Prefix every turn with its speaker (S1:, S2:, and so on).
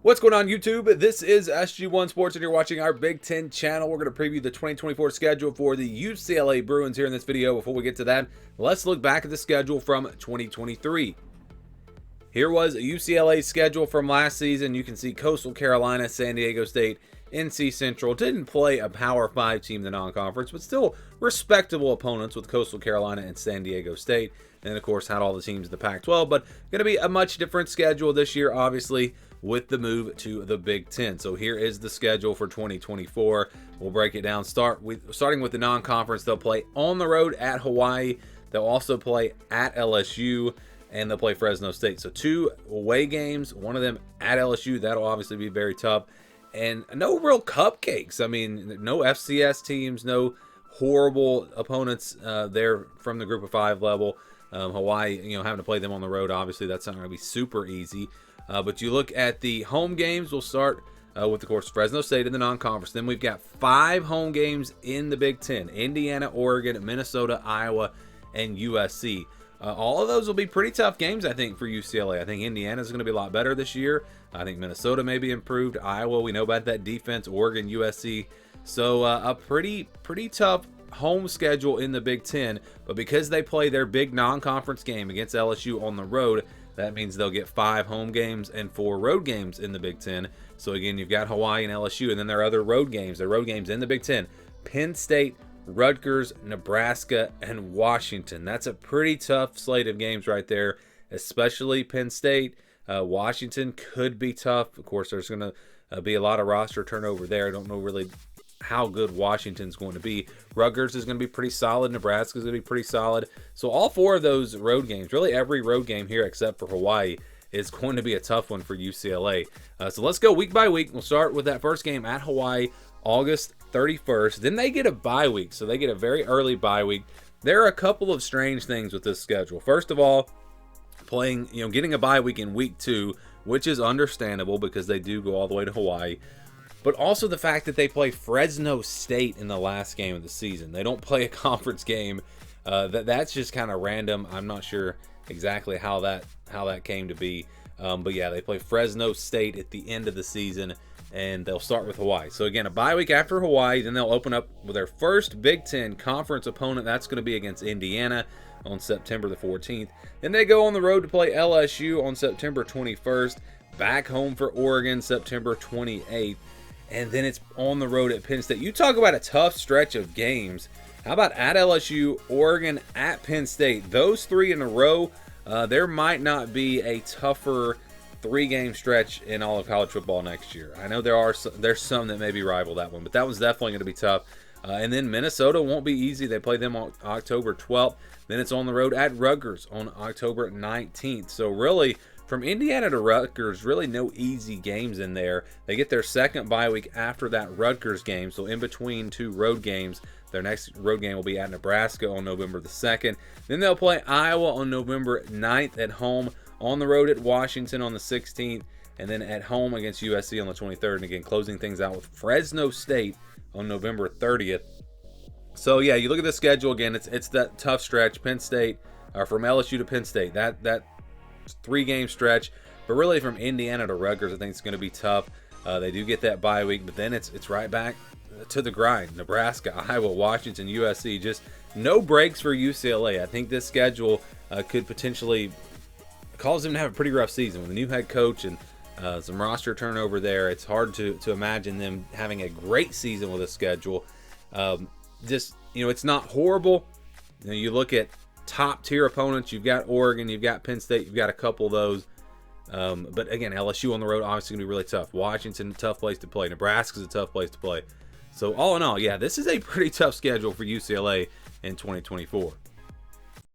S1: What's going on, YouTube? This is SG1 Sports, and you're watching our Big Ten channel. We're going to preview the 2024 schedule for the UCLA Bruins here in this video. Before we get to that, let's look back at the schedule from 2023. Here was UCLA's schedule from last season. You can see Coastal Carolina, San Diego State, NC Central. Didn't play a Power 5 team in the non-conference, but still respectable opponents with Coastal Carolina and San Diego State. And, of course, had all the teams in the Pac-12, but going to be a much different schedule this year, obviously, with the move to the Big Ten. So here is the schedule for 2024. We'll break it down. Starting with the non-conference, they'll play on the road at Hawaii. They'll also play at LSU, and they'll play Fresno State. So 2 away games, one of them at LSU. That'll obviously be very tough. And no real cupcakes. I mean, no FCS teams, no horrible opponents there from the Group of 5 level. Hawaii, having to play them on the road, obviously that's not going to be super easy. But you look at the home games, we'll start with, of course, Fresno State in the non-conference. Then we've got 5 home games in the Big Ten: Indiana, Oregon, Minnesota, Iowa, and USC. All of those will be pretty tough games, I think, for UCLA. I think Indiana is going to be a lot better this year. I think Minnesota may be improved. Iowa, we know about that defense. Oregon, USC. So a pretty tough home schedule in the Big Ten. But because they play their big non-conference game against LSU on the road, that means they'll get 5 home games and 4 road games in the Big Ten. So again, you've got Hawaii and LSU, and then there are other road games. There are road games in the Big Ten: Penn State, Rutgers, Nebraska, and Washington. That's a pretty tough slate of games right there, especially Penn State. Washington could be tough. Of course, there's going to be a lot of roster turnover there. I don't know really how good Washington's going to be. Rutgers is going to be pretty solid. Nebraska's going to be pretty solid. So all 4 of those road games, really every road game here except for Hawaii, is going to be a tough one for UCLA. So let's go week by week. We'll start with that first game at Hawaii, August 31st. Then they get a bye week, so they get a very early bye week. There are a couple of strange things with this schedule. First of all, getting a bye week in week 2, which is understandable because they do go all the way to Hawaii. But also the fact that they play Fresno State in the last game of the season. They don't play a conference game. That's just kind of random. I'm not sure exactly how that came to be. But yeah, they play Fresno State at the end of the season, and they'll start with Hawaii. So again, a bye week after Hawaii, then they'll open up with their first Big Ten conference opponent. That's going to be against Indiana on September the 14th. Then they go on the road to play LSU on September 21st. Back home for Oregon September 28th. And then it's on the road at Penn State. You talk about a tough stretch of games. How about at LSU, Oregon, at Penn State? Those 3 in a row, there might not be a tougher 3-game stretch in all of college football next year. I know there's some that maybe rival that one, but that one's definitely going to be tough. And then Minnesota won't be easy. They play them on October 12th. Then it's on the road at Rutgers on October 19th. So really, from Indiana to Rutgers, really no easy games in there. They get their second bye week after that Rutgers game. So in between 2 road games, their next road game will be at Nebraska on November the 2nd. Then they'll play Iowa on November 9th at home, on the road at Washington on the 16th, and then at home against USC on the 23rd. And again, closing things out with Fresno State on November 30th. So yeah, you look at the schedule again, it's that tough stretch. Penn State, or from LSU to Penn State, that 3-game stretch. But really from Indiana to Rutgers, I think it's going to be tough. They do get that bye week, but then it's right back to the grind. Nebraska, Iowa, Washington, USC, just no breaks for UCLA. I think this schedule could potentially cause them to have a pretty rough season with a new head coach and some roster turnover there. It's hard to imagine them having a great season with a schedule. It's not horrible. You look at top tier opponents. You've got Oregon, you've got Penn State, you've got a couple of those. But again, LSU on the road obviously going to be really tough. Washington, tough place to play. Nebraska's a tough place to play. So all in all, yeah, this is a pretty tough schedule for UCLA in 2024.